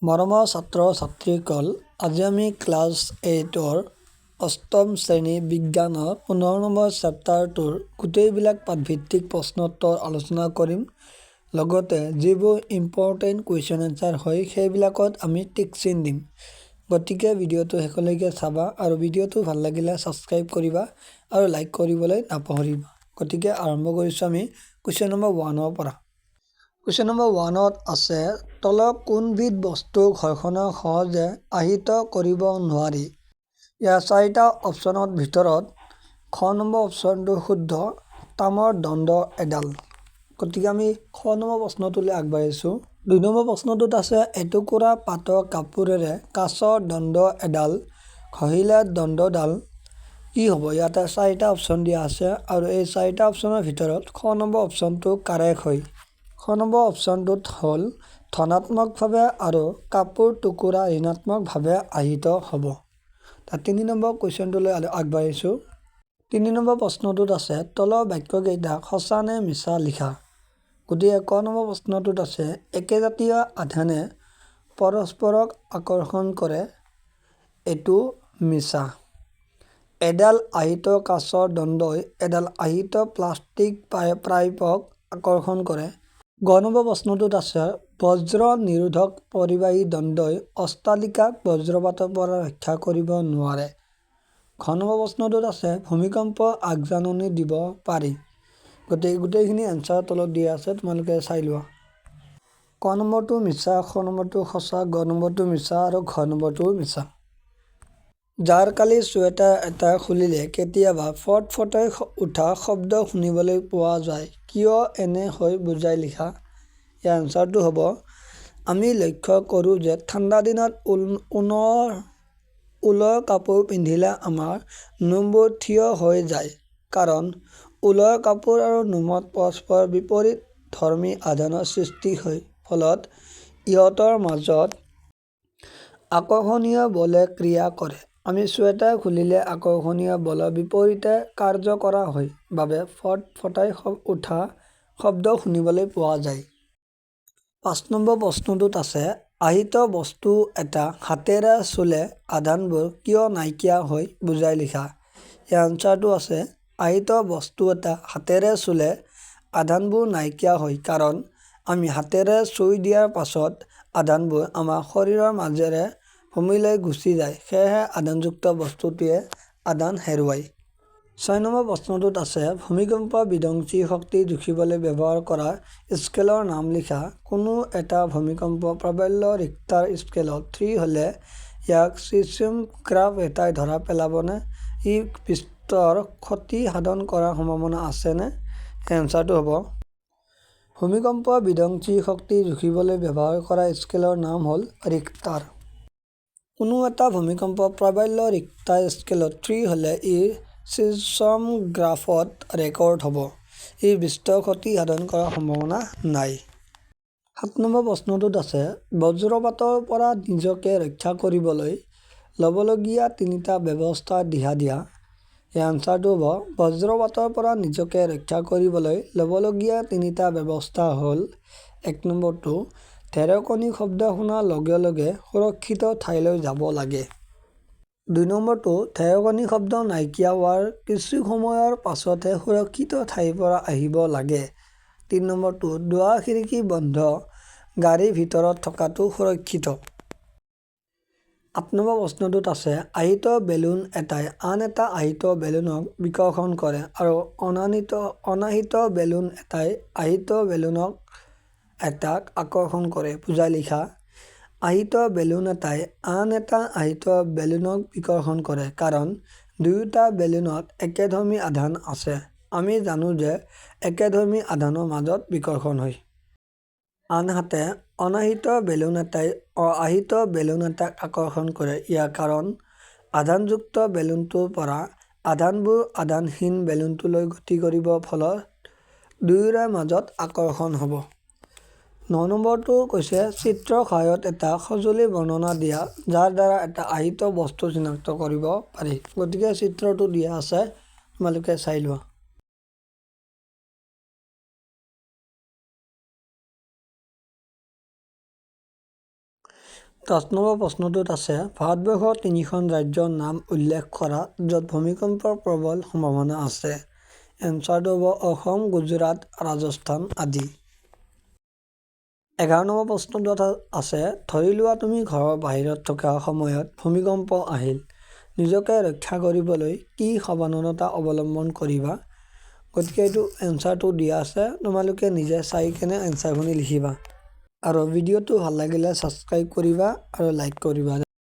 মৰমৰ ছাত্ৰ ছাত্ৰীসকল, আজি আমি ক্লাছ 8ৰ অষ্টম শ্ৰেণী বিজ্ঞানৰ 15 নম্বৰ চেপ্টাৰটোৰ গোটেইবিলাক পাঠভিত্তিক প্ৰশ্নোত্তৰ আলোচনা কৰিম। লগতে যিবোৰ ইম্পৰ্টেণ্ট কুৱেশ্যন এনচাৰ হয় সেইবিলাকত আমি টিক চিন দিম। গতিকে ভিডিঅ'টো শেষলৈকে চাবা আৰু ভিডিঅ'টো ভাল লাগিলে ছাবস্ক্ৰাইব কৰিবা আৰু লাইক কৰিবলৈ নাপাহৰিবা। গতিকে আৰম্ভ কৰিছোঁ আমি কুৱেশ্যন নম্বৰ 1ৰ পৰা। কুৱেশ্যন নম্বৰ 1ত আছে, তলৰ কোনবিধ বস্তু ঘৰখনক সহজে আহিত কৰিব নোৱাৰি? ইয়াৰ 4টা অপশ্যনৰ ভিতৰত খ নম্বৰ অপশ্যনটো শুদ্ধ, তামৰ দণ্ড এডাল। গতিকে আমি খ নম্বৰ প্ৰশ্নটোলৈ আগবাঢ়িছোঁ। 2 নম্বৰ প্ৰশ্নটোত আছে, এটুকুৰা পাটৰ কাপোৰেৰে কাঁচৰ দণ্ড এডাল ঘঁহিলে দণ্ডডাল কি হ'ব? ইয়াতে 4টা অপশ্যন দিয়া আছে আৰু এই 4টা অপশ্যনৰ ভিতৰত খ নম্বৰ অপশ্যনটো কাৰেক্ট হয়। খ নম্বৰ অপশ্যনটোত হ'ল ধনাত্মকভাৱে আৰু কাপোৰ টুকুৰা ঋণাত্মকভাৱে আহিত হ'ব। 3 নম্বৰ কুৱেশ্যনটোলৈ আগবাঢ়িছোঁ। 3 নম্বৰ প্ৰশ্নটোত আছে, তলৰ বাক্যকেইটা সঁচা নে মিছা লিখা। গতিকে ক নম্বৰ প্ৰশ্নটোত আছে, একেজাতীয় আধানে পৰস্পৰক আকৰ্ষণ কৰে, এইটো মিছা। এডাল আহিত কাঁচৰ দণ্ডই এডাল আহিত প্লাষ্টিক পাইপক আকৰ্ষণ কৰে। গ নম্বৰ প্ৰশ্নটোত আছে, বজ্ৰ নিৰোধক পৰিবাহী দণ্ডই অট্টালিকাক বজ্ৰপাতৰ পৰা ৰক্ষা কৰিব নোৱাৰে। ঘ নম্বৰ প্ৰশ্নটোত আছে, ভূমিকম্প আগজাননী দিব পাৰি। গতিকে গোটেইখিনি এনচাৰ তলত দিয়া আছে, তোমালোকে চাই লোৱা। ক নম্বৰটো মিছা, খ নম্বৰটো সঁচা, গ নম্বৰটো মিছা আৰু ঘ নম্বৰটো মিছা। জাৰকালি চুৱেটাৰ এটা খুলিলে কেতিয়াবা ফটফটাই উঠা শব্দ শুনিবলৈ পোৱা যায়, কিয় এনে হয় বুজাই লিখা। ইয়াৰ এনচাৰটো হ'ব, আমি লক্ষ্য কৰোঁ যে ঠাণ্ডা দিনত ঊলৰ কাপোৰ পিন্ধিলে আমাৰ নোমবোৰ থিয় হৈ যায়, কাৰণ ঊলৰ কাপোৰ আৰু নোমত পৰস্পৰ বিপৰীত ধৰ্মী আধানৰ সৃষ্টি হয়, ফলত ইহঁতৰ মাজত আকৰ্ষণীয় বলে ক্ৰিয়া কৰে। আমি চুৱেটাৰ খুলিলে আকৰ্ষণীয় বলৰ বিপৰীতে কাৰ্য কৰা হয় বাবে ফটফটাই উঠা শব্দ শুনিবলৈ পোৱা যায়। 5 নম্বৰ প্ৰশ্নটোত আছে, আহিত বস্তু এটা হাতেৰে চুলে আধানবোৰ কিয় নাইকিয়া হয় বুজাই লিখা। ইয়াৰ এনচাৰটো আছে, আহিত বস্তু এটা হাতেৰে চুলে আধানবোৰ নাইকিয়া হয় কাৰণ আমি হাতেৰে চুই দিয়াৰ পাছত আধানবোৰ আমাৰ শৰীৰৰ মাজেৰে ভূমিলৈ গুচি যায়, সেয়েহে আধানযুক্ত বস্তুটোৱে আধান হেৰুৱায়। 6 নম্বৰ প্ৰশ্নটোত আছে, ভূমিকম্প বিধ্বংসী শক্তি জুখিবলৈ ব্যৱহাৰ কৰা স্কেলৰ নাম লিখা। কোনো এটা ভূমিকম্প প্ৰাবল্য ৰিক্টাৰ স্কেলত 3 হ'লে ইয়াক ছিইস্মোগ্ৰাফ এটাই ধৰা পেলাবনে? ই বিস্তৰ ক্ষতি সাধন কৰাৰ সম্ভাৱনা আছেনে? এনচাৰটো হ'ব, ভূমিকম্প বিধ্বংসী শক্তি জুখিবলৈ ব্যৱহাৰ কৰা স্কেলৰ নাম হ'ল ৰিক্টাৰ। কোনো এটা ভূমিকম্প প্ৰাবল্য ৰিক্টাৰ স্কেলত 3 হ'লে ই ছিইস্মোগ্ৰাফত ৰেকৰ্ড হ'ব। ই বিস্তৰ ক্ষতি সাধন কৰাৰ সম্ভাৱনা নাই। 7 নম্বৰ প্ৰশ্নটোত আছে, বজ্ৰপাতৰ পৰা নিজকে ৰক্ষা কৰিবলৈ ল'বলগীয়া 3টা ব্যৱস্থা দিহা দিয়া। ইয়াৰ এনচাৰটো হ'ব, বজ্ৰপাতৰ পৰা নিজকে ৰক্ষা কৰিবলৈ ল'বলগীয়া 3টা ব্যৱস্থা হ'ল, 1 নম্বৰটো ঢেৰেকনি শব্দ শুনাৰ লগে লগে সুৰক্ষিত ঠাইলৈ যাব লাগে। 2 নম্বৰটো ঢেৰেকনি শব্দ নাইকিয়া হোৱাৰ কিছু সময়ৰ পাছতহে সুৰক্ষিত ঠাইৰ পৰা আহিব লাগে। 3 নম্বৰটো দুৱাৰ খিৰিকী বন্ধ গাড়ীৰ ভিতৰত থকাটো সুৰক্ষিত। 8 নম্বৰ প্ৰশ্নটোত আছে, আহিত বেলুন এটাই আন এটা আহিত বেলুনক বিকৰ্ষণ কৰে আৰু অনাহিত বেলুন এটাই আহিত বেলুনক এটাক আকৰ্ষণ কৰে, বুজাই লিখা। আহিত বেলুন এটাই আন এটা আহিত বেলুনক বিকৰ্ষণ কৰে কাৰণ দুয়োটা বেলুনত একেধৰ্মী আধান আছে। আমি জানো যে একেধৰ্মী আধানৰ মাজত বিকৰ্ষণ হয়। আনহাতে অনাহিত বেলুন এটাই আহিত বেলুন এটাক আকৰ্ষণ কৰে। ইয়াৰ কাৰণ আধানযুক্ত বেলুনটোৰ পৰা আধানবোৰ আধানহীন বেলুনটোলৈ গতি কৰিব, ফলত দুয়োৰে মাজত আকৰ্ষণ হ'ব। 9 নম্বৰটো কৈছে, চিত্ৰৰ সহায়ত এটা সঁজুলিৰ বৰ্ণনা দিয়া যাৰ দ্বাৰা এটা আহিত বস্তু চিনাক্ত কৰিব পাৰি। গতিকে চিত্ৰটো দিয়া আছে, তোমালোকে চাই লোৱা। 10 নম্বৰ প্ৰশ্নটোত আছে ভাৰতবৰ্ষৰ 3খন ৰাজ্যৰ নাম উল্লেখ কৰা য'ত ভূমিকম্পৰ প্ৰবল সম্ভাৱনা আছে। এনচাৰটো হ'ব অসম, গুজৰাট, ৰাজস্থান আদি। 11 নম্বৰ প্ৰশ্নটোত আছে ধৰি লোৱা তুমি ঘৰৰ বাহিৰত থকা সময়ত ভূমিকম্প আহিল। নিজকে ৰক্ষা কৰিবলৈ কি সাৱধানতা অৱলম্বন কৰিবা? গতিকে এইটো এনচাৰটো দিয়া আছে, তোমালোকে নিজে চাই কেনে এনচাৰখিনি লিখিবা। আৰু ভিডিঅ'টো ভাল লাগিলে ছাবস্ক্ৰাইব কৰিবা আৰু লাইক কৰিবা।